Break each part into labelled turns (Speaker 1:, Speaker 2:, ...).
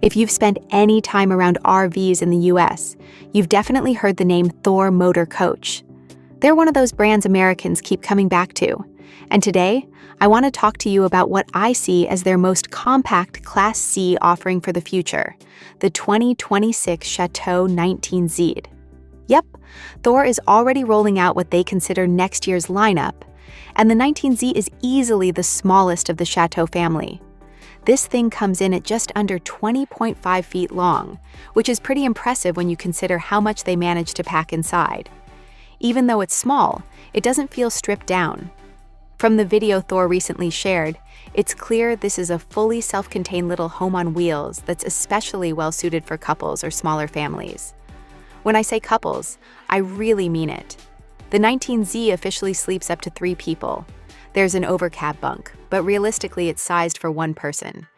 Speaker 1: If you've spent any time around RVs in the US, you've definitely heard the name Thor Motor Coach. They're one of those brands Americans keep coming back to. And today, I want to talk to you about what I see as their most compact Class C offering for the future, the 2026 Chateau 19Z. Yep, Thor is already rolling out what they consider next year's lineup, and the 19Z is easily the smallest of the Chateau family. This thing comes in at just under 20.5 feet long, which is pretty impressive when you consider how much they manage to pack inside. Even though it's small, it doesn't feel stripped down. From the video Thor recently shared, it's clear this is a fully self-contained little home on wheels that's especially well-suited for couples or smaller families. When I say couples, I really mean it. The 19Z officially sleeps up to 3 people. There's an overcab bunk, but realistically it's sized for 1 person.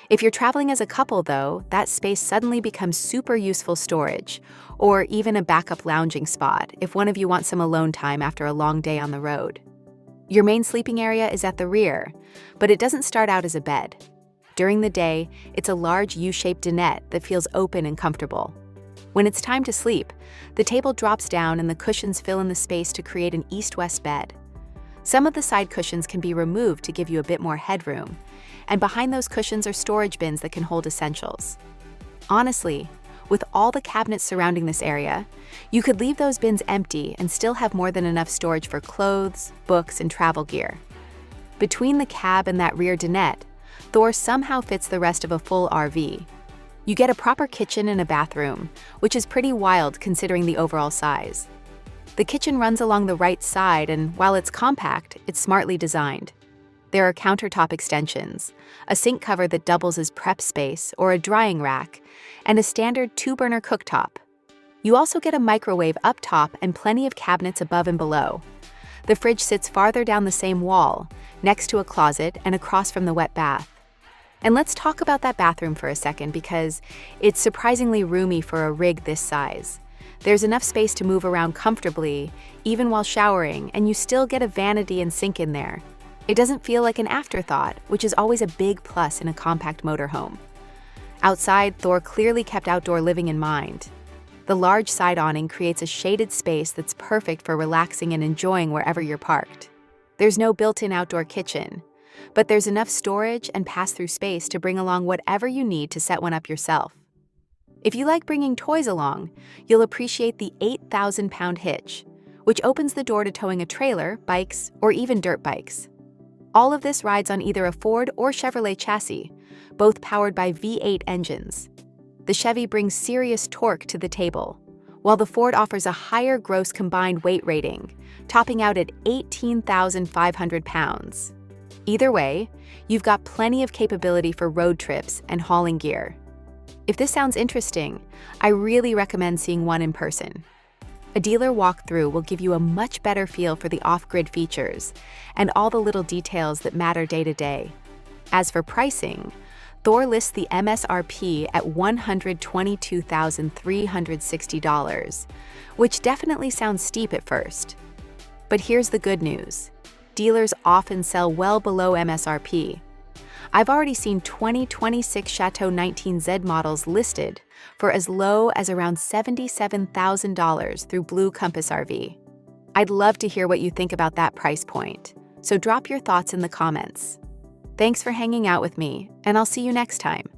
Speaker 1: If you're traveling as a couple though, that space suddenly becomes super useful storage, or even a backup lounging spot if one of you wants some alone time after a long day on the road. Your main sleeping area is at the rear, but it doesn't start out as a bed. During the day, it's a large U-shaped dinette that feels open and comfortable. When it's time to sleep, the table drops down and the cushions fill in the space to create an east-west bed. Some of the side cushions can be removed to give you a bit more headroom, and behind those cushions are storage bins that can hold essentials. Honestly, with all the cabinets surrounding this area, you could leave those bins empty and still have more than enough storage for clothes, books, and travel gear. Between the cab and that rear dinette, Thor somehow fits the rest of a full RV. You get a proper kitchen and a bathroom, which is pretty wild considering the overall size. The kitchen runs along the right side, and while it's compact, it's smartly designed. There are countertop extensions, a sink cover that doubles as prep space or a drying rack, and a standard 2-burner cooktop. You also get a microwave up top and plenty of cabinets above and below. The fridge sits farther down the same wall, next to a closet and across from the wet bath. And let's talk about that bathroom for a second because it's surprisingly roomy for a rig this size. There's enough space to move around comfortably, even while showering, and you still get a vanity and sink in there. It doesn't feel like an afterthought, which is always a big plus in a compact motorhome. Outside, Thor clearly kept outdoor living in mind. The large side awning creates a shaded space that's perfect for relaxing and enjoying wherever you're parked. There's no built-in outdoor kitchen, but there's enough storage and pass-through space to bring along whatever you need to set one up yourself. If you like bringing toys along, you'll appreciate the 8,000-pound hitch, which opens the door to towing a trailer, bikes, or even dirt bikes. All of this rides on either a Ford or Chevrolet chassis, both powered by V8 engines. The Chevy brings serious torque to the table, while the Ford offers a higher gross combined weight rating, topping out at 18,500 pounds. Either way, you've got plenty of capability for road trips and hauling gear. If this sounds interesting, I really recommend seeing one in person. A dealer walkthrough will give you a much better feel for the off-grid features and all the little details that matter day to day. As for pricing, Thor lists the MSRP at $122,360, which definitely sounds steep at first. But here's the good news. Dealers often sell well below MSRP. I've already seen 2026 Chateau 19Z models listed for as low as around $77,000 through Blue Compass RV. I'd love to hear what you think about that price point, so drop your thoughts in the comments. Thanks for hanging out with me, and I'll see you next time.